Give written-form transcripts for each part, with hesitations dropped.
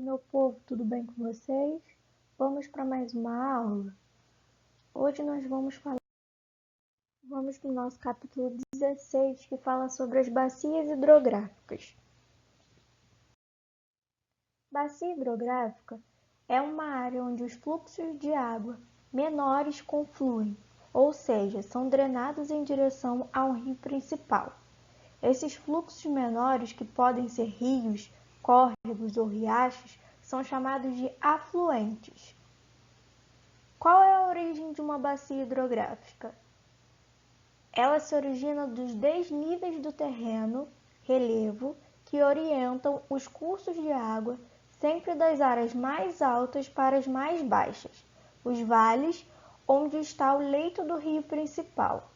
aí, meu povo, tudo bem com vocês? Vamos para mais uma aula. Hoje nós vamos no nosso capítulo 16, que fala sobre as bacias hidrográficas. Bacia hidrográfica é uma área onde os fluxos de água menores confluem, ou seja, são drenados em direção ao rio principal. Esses fluxos menores, que podem ser rios, córregos ou riachos, são chamados de afluentes. Qual é a origem de uma bacia hidrográfica? Ela se origina dos desníveis do terreno, relevo, que orientam os cursos de água sempre das áreas mais altas para as mais baixas, os vales, onde está o leito do rio principal.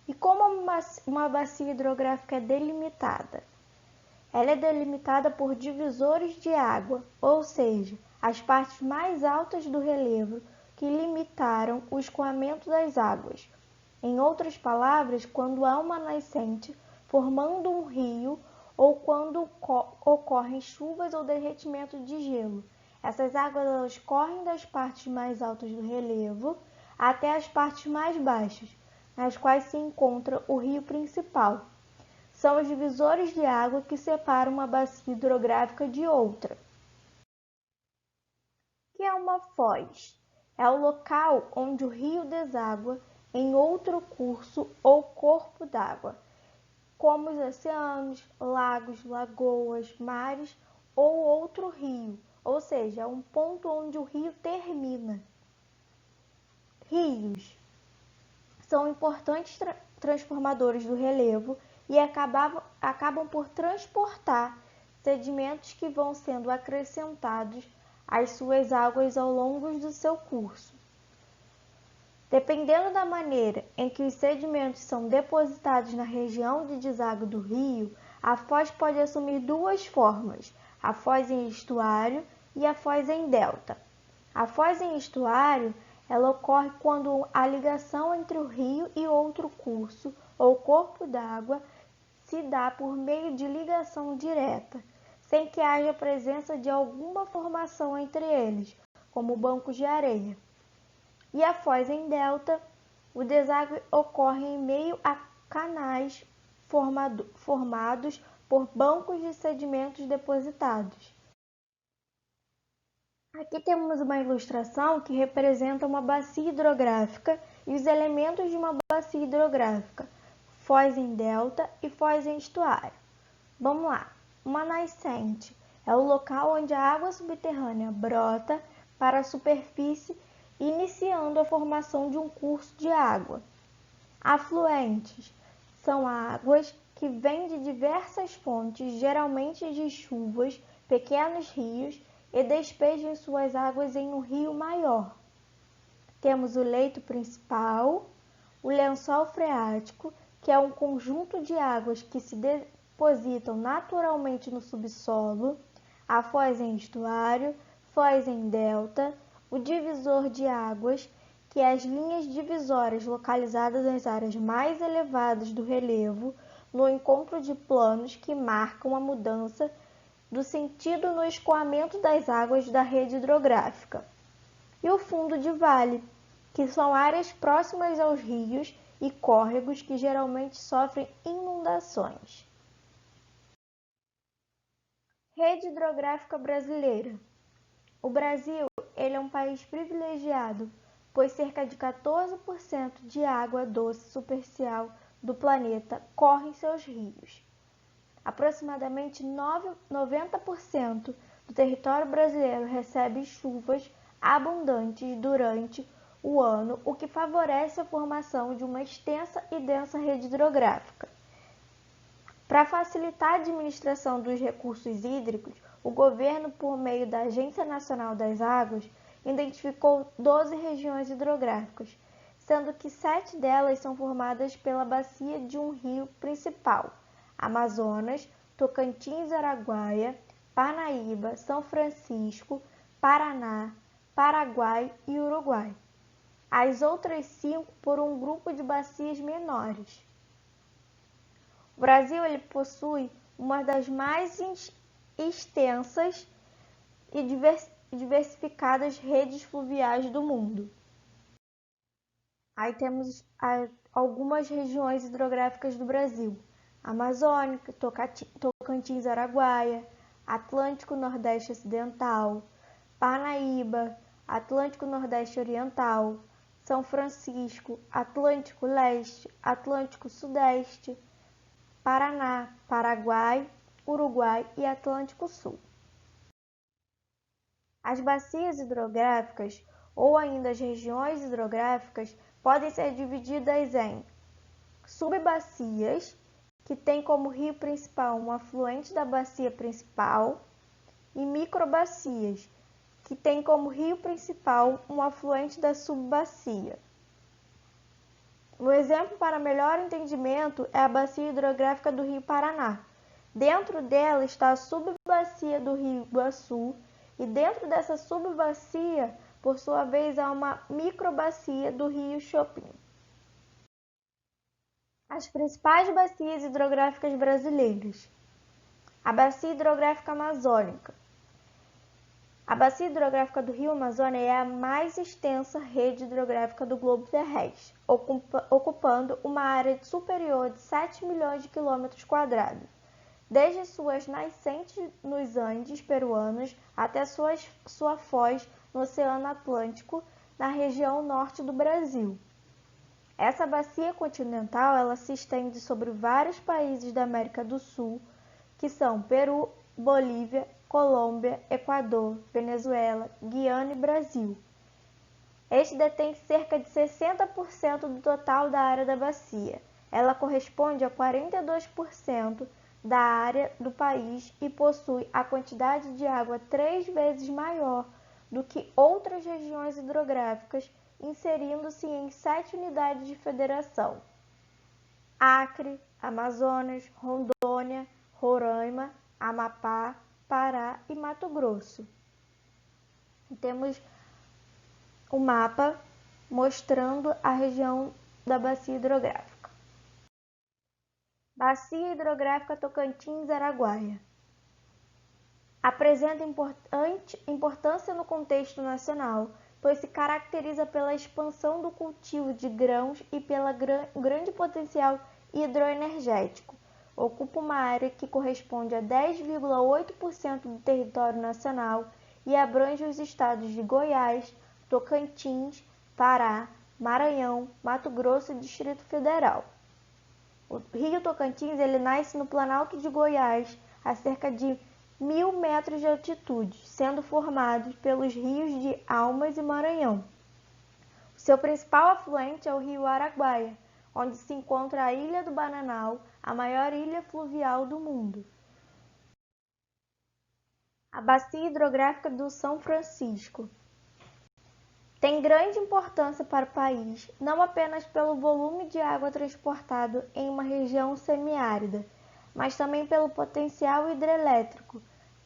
E como uma bacia hidrográfica é delimitada? Ela é delimitada por divisores de água, ou seja, as partes mais altas do relevo que limitaram o escoamento das águas. Em outras palavras, quando há uma nascente formando um rio ou quando ocorrem chuvas ou derretimento de gelo. Essas águas correm das partes mais altas do relevo até as partes mais baixas, nas quais se encontra o rio principal. São os divisores de água que separam uma bacia hidrográfica de outra. O que é uma foz? É o local onde o rio deságua em outro curso ou corpo d'água, como os oceanos, lagos, lagoas, mares ou outro rio, ou seja, um ponto onde o rio termina. Rios são importantes transformadores do relevo e acabam por transportar sedimentos que vão sendo acrescentados às suas águas ao longo do seu curso. Dependendo da maneira em que os sedimentos são depositados na região de deságua do rio, a foz pode assumir duas formas, a foz em estuário e a foz em delta. A foz em estuário ela ocorre quando a ligação entre o rio e outro curso ou corpo d'água se dá por meio de ligação direta, sem que haja presença de alguma formação entre eles, como bancos de areia. E a foz em delta, o deságue ocorre em meio a canais formados por bancos de sedimentos depositados. Aqui temos uma ilustração que representa uma bacia hidrográfica e os elementos de uma bacia hidrográfica, foz em delta e foz em estuário. Vamos lá. Uma nascente é o local onde a água subterrânea brota para a superfície, iniciando a formação de um curso de água. Afluentes são águas que vêm de diversas fontes, geralmente de chuvas, pequenos rios, e despejam suas águas em um rio maior. Temos o leito principal, o lençol freático, que é um conjunto de águas que se depositam naturalmente no subsolo, a foz em estuário, foz em delta, o divisor de águas, que é as linhas divisórias localizadas nas áreas mais elevadas do relevo, no encontro de planos que marcam a mudança do sentido no escoamento das águas da rede hidrográfica. E o fundo de vale, que são áreas próximas aos rios e córregos que geralmente sofrem inundações. Rede hidrográfica brasileira. O Brasil ele é um país privilegiado, pois cerca de 14% de água doce superficial do planeta corre em seus rios. Aproximadamente 90% do território brasileiro recebe chuvas abundantes durante o ano, o que favorece a formação de uma extensa e densa rede hidrográfica. Para facilitar a administração dos recursos hídricos, o governo, por meio da Agência Nacional das Águas, identificou 12 regiões hidrográficas, sendo que 7 delas são formadas pela bacia de um rio principal: Amazonas, Tocantins, Araguaia, Parnaíba, São Francisco, Paraná, Paraguai e Uruguai. As outras 5 por um grupo de bacias menores. O Brasil ele possui uma das mais extensas e diversificadas redes fluviais do mundo. Aí temos algumas regiões hidrográficas do Brasil: Amazônica, Tocantins, Araguaia, Atlântico Nordeste Ocidental, Parnaíba, Atlântico Nordeste Oriental, São Francisco, Atlântico Leste, Atlântico Sudeste, Paraná, Paraguai, Uruguai e Atlântico Sul. As bacias hidrográficas, ou ainda as regiões hidrográficas, podem ser divididas em subbacias, que têm como rio principal um afluente da bacia principal, e microbacias, que têm como rio principal um afluente da subbacia. Um exemplo para melhor entendimento é a bacia hidrográfica do Rio Paraná. Dentro dela está a subbacia do Rio Iguaçu, e dentro dessa subbacia, por sua vez, há uma microbacia do Rio Chopin. As principais bacias hidrográficas brasileiras. A Bacia Hidrográfica Amazônica. A Bacia Hidrográfica do Rio Amazônia é a mais extensa rede hidrográfica do globo terrestre, ocupando uma área superior de 7 milhões de quilômetros quadrados, desde suas nascentes nos Andes peruanos até sua foz no Oceano Atlântico, na região norte do Brasil. Essa bacia continental ela se estende sobre vários países da América do Sul, que são Peru, Bolívia, Colômbia, Equador, Venezuela, Guiana e Brasil. Este detém cerca de 60% do total da área da bacia. Ela corresponde a 42% da área do país e possui a quantidade de água 3 vezes maior do que outras regiões hidrográficas, inserindo-se em 7 unidades de federação: Acre, Amazonas, Rondônia, Roraima, Amapá, Pará e Mato Grosso. Temos o mapa mostrando a região da bacia hidrográfica. Bacia Hidrográfica Tocantins-Araguaia. Apresenta importância no contexto nacional, pois se caracteriza pela expansão do cultivo de grãos e pelo grande potencial hidroenergético. Ocupa uma área que corresponde a 10,8% do território nacional e abrange os estados de Goiás, Tocantins, Pará, Maranhão, Mato Grosso e Distrito Federal. O rio Tocantins ele nasce no Planalto de Goiás, a cerca de 1.000 metros de altitude, sendo formado pelos rios de Almas e Maranhão. O seu principal afluente é o rio Araguaia, onde se encontra a Ilha do Bananal, a maior ilha fluvial do mundo. A Bacia Hidrográfica do São Francisco tem grande importância para o país, não apenas pelo volume de água transportado em uma região semiárida, mas também pelo potencial hidrelétrico,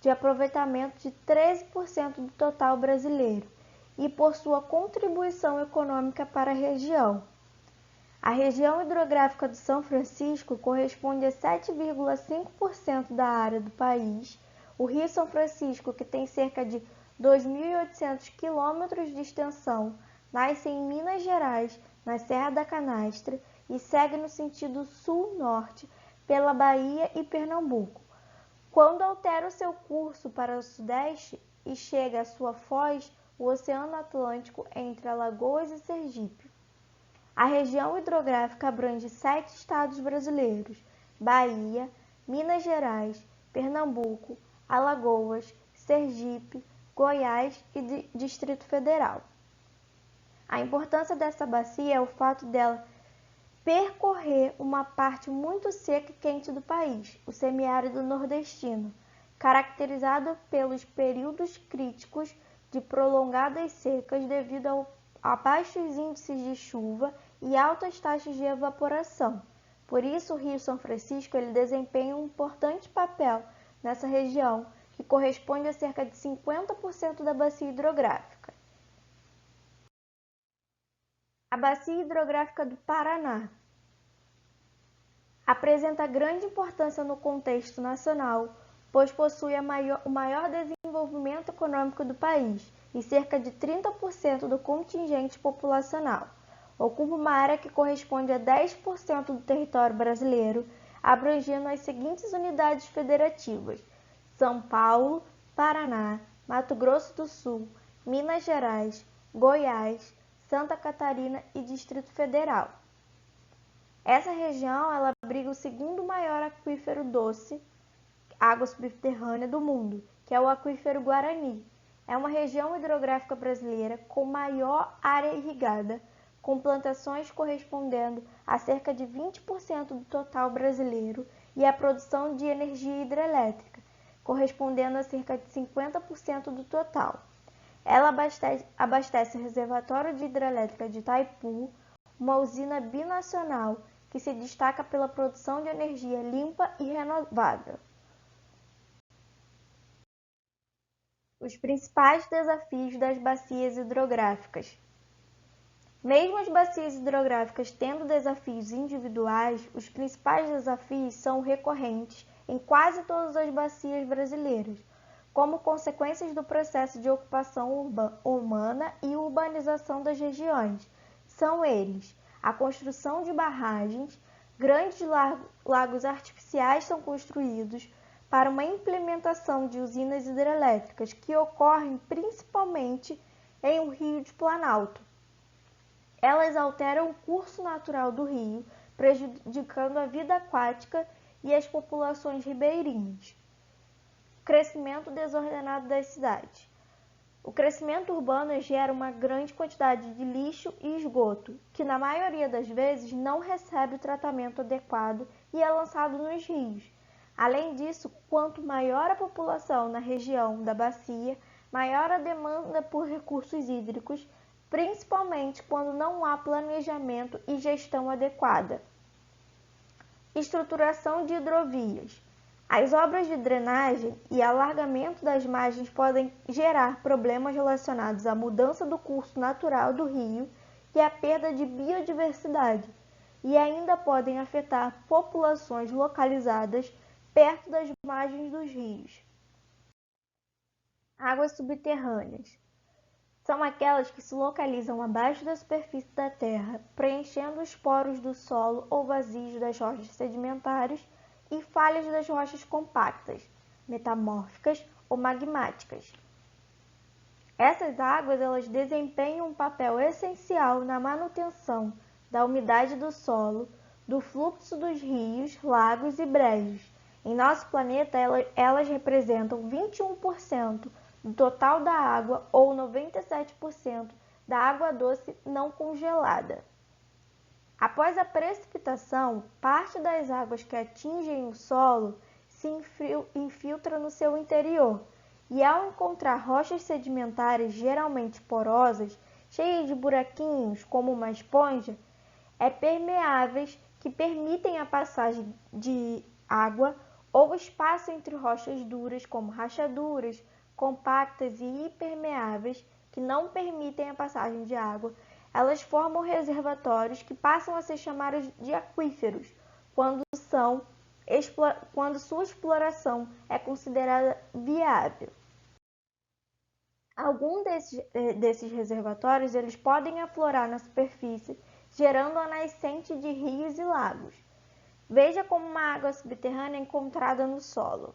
de aproveitamento de 13% do total brasileiro, e por sua contribuição econômica para a região. A região hidrográfica do São Francisco corresponde a 7,5% da área do país. O Rio São Francisco, que tem cerca de 2.800 quilômetros de extensão, nasce em Minas Gerais, na Serra da Canastra, e segue no sentido sul-norte pela Bahia e Pernambuco. Quando altera o seu curso para o sudeste e chega à sua foz, o Oceano Atlântico entre Alagoas e Sergipe. A região hidrográfica abrange 7 estados brasileiros: Bahia, Minas Gerais, Pernambuco, Alagoas, Sergipe, Goiás e Distrito Federal. A importância dessa bacia é o fato dela percorrer uma parte muito seca e quente do país, o semiárido nordestino, caracterizado pelos períodos críticos de prolongadas secas devido a baixos índices de chuva e altas taxas de evaporação. Por isso, o Rio São Francisco ele desempenha um importante papel nessa região, que corresponde a cerca de 50% da bacia hidrográfica. A Bacia Hidrográfica do Paraná apresenta grande importância no contexto nacional, pois possui o maior desenvolvimento econômico do país e cerca de 30% do contingente populacional. Ocupa uma área que corresponde a 10% do território brasileiro, abrangendo as seguintes unidades federativas: São Paulo, Paraná, Mato Grosso do Sul, Minas Gerais, Goiás, Santa Catarina e Distrito Federal. Essa região ela abriga o segundo maior aquífero doce, água subterrânea do mundo, que é o aquífero Guarani. É uma região hidrográfica brasileira com maior área irrigada, com plantações correspondendo a cerca de 20% do total brasileiro e a produção de energia hidrelétrica, correspondendo a cerca de 50% do total. Ela abastece o reservatório de hidrelétrica de Itaipu, uma usina binacional que se destaca pela produção de energia limpa e renovável. Os principais desafios das bacias hidrográficas. Mesmo as bacias hidrográficas tendo desafios individuais, os principais desafios são recorrentes em quase todas as bacias brasileiras, como consequências do processo de ocupação humana e urbanização das regiões. São eles: a construção de barragens, grandes lagos artificiais são construídos para uma implementação de usinas hidrelétricas que ocorrem principalmente em um rio de Planalto. Elas alteram o curso natural do rio, prejudicando a vida aquática e as populações ribeirinhas. O crescimento desordenado das cidades. O crescimento urbano gera uma grande quantidade de lixo e esgoto, que na maioria das vezes não recebe o tratamento adequado e é lançado nos rios. Além disso, quanto maior a população na região da bacia, maior a demanda por recursos hídricos, principalmente quando não há planejamento e gestão adequada. Estruturação de hidrovias. As obras de drenagem e alargamento das margens podem gerar problemas relacionados à mudança do curso natural do rio e à perda de biodiversidade, e ainda podem afetar populações localizadas perto das margens dos rios. Águas subterrâneas. São aquelas que se localizam abaixo da superfície da terra, preenchendo os poros do solo ou vazios das rochas sedimentares e falhas das rochas compactas, metamórficas ou magmáticas. Essas águas elas desempenham um papel essencial na manutenção da umidade do solo, do fluxo dos rios, lagos e brejos. Em nosso planeta, elas representam 21% do total da água ou 97% da água doce não congelada. Após a precipitação, parte das águas que atingem o solo se infiltra no seu interior e, ao encontrar rochas sedimentares geralmente porosas, cheias de buraquinhos como uma esponja, permeáveis que permitem a passagem de água ou espaço entre rochas duras como rachaduras, compactas e impermeáveis que não permitem a passagem de água, elas formam reservatórios que passam a ser chamados de aquíferos quando sua exploração é considerada viável. Alguns desses reservatórios eles podem aflorar na superfície, gerando a nascente de rios e lagos. Veja como uma água subterrânea é encontrada no solo.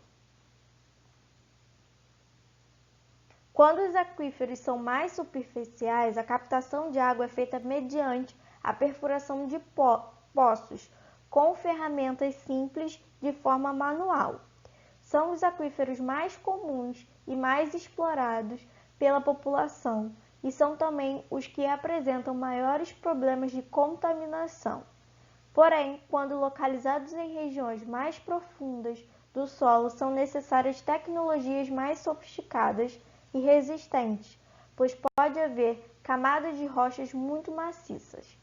Quando os aquíferos são mais superficiais, a captação de água é feita mediante a perfuração de poços, com ferramentas simples de forma manual. São os aquíferos mais comuns e mais explorados pela população e são também os que apresentam maiores problemas de contaminação. Porém, quando localizados em regiões mais profundas do solo, são necessárias tecnologias mais sofisticadas e resistentes, pois pode haver camadas de rochas muito maciças.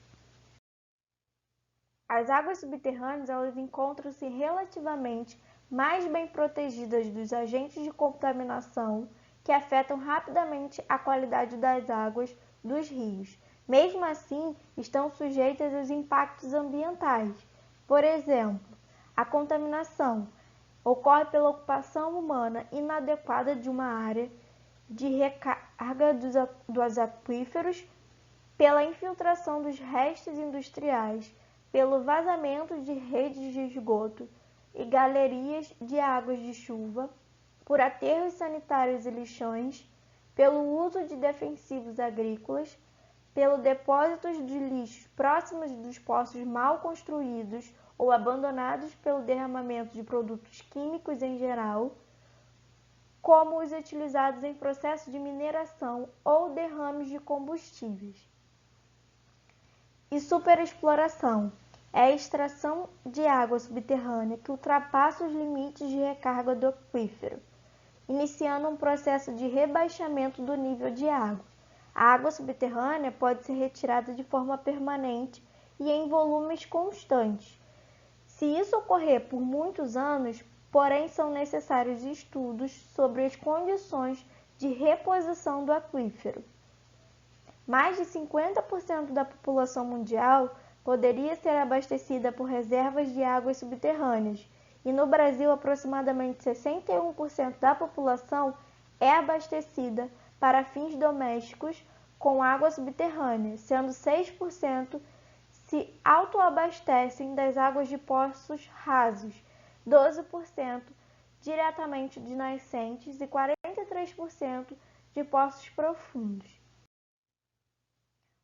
As águas subterrâneas elas encontram-se relativamente mais bem protegidas dos agentes de contaminação que afetam rapidamente a qualidade das águas dos rios. Mesmo assim, estão sujeitas aos impactos ambientais. Por exemplo, a contaminação. ocorre pela ocupação humana inadequada de uma área de recarga dos aquíferos, pela infiltração dos restos industriais, pelo vazamento de redes de esgoto e galerias de águas de chuva, por aterros sanitários e lixões, pelo uso de defensivos agrícolas, pelo depósitos de lixos próximos dos poços mal construídos ou abandonados, pelo derramamento de produtos químicos em geral, como os utilizados em processos de mineração ou derrames de combustíveis. E superexploração é a extração de água subterrânea que ultrapassa os limites de recarga do aquífero, iniciando um processo de rebaixamento do nível de água. A água subterrânea pode ser retirada de forma permanente e em volumes constantes. Se isso ocorrer por muitos anos, porém são necessários estudos sobre as condições de reposição do aquífero. Mais de 50% da população mundial poderia ser abastecida por reservas de águas subterrâneas, e no Brasil aproximadamente 61% da população é abastecida para fins domésticos com água subterrânea, sendo 6% se autoabastecem das águas de poços rasos, 12% diretamente de nascentes e 43% de poços profundos.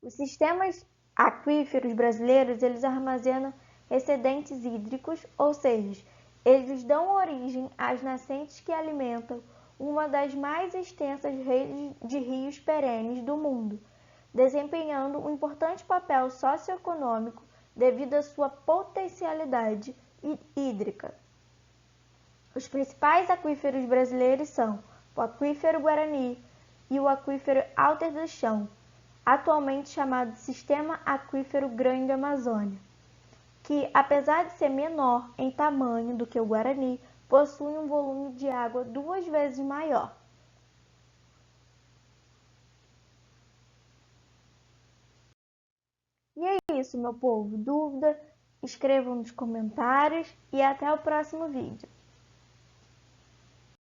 Os sistemas aquíferos brasileiros, eles armazenam excedentes hídricos, ou seja, eles dão origem às nascentes que alimentam uma das mais extensas redes de rios perenes do mundo, desempenhando um importante papel socioeconômico devido à sua potencialidade hídrica. Os principais aquíferos brasileiros são o Aquífero Guarani e o Aquífero Alter do Chão, atualmente chamado de Sistema Aquífero Grande Amazônia, que, apesar de ser menor em tamanho do que o Guarani, possui um volume de água 2 vezes maior. E é isso, meu povo. Dúvida? Escrevam nos comentários e até o próximo vídeo.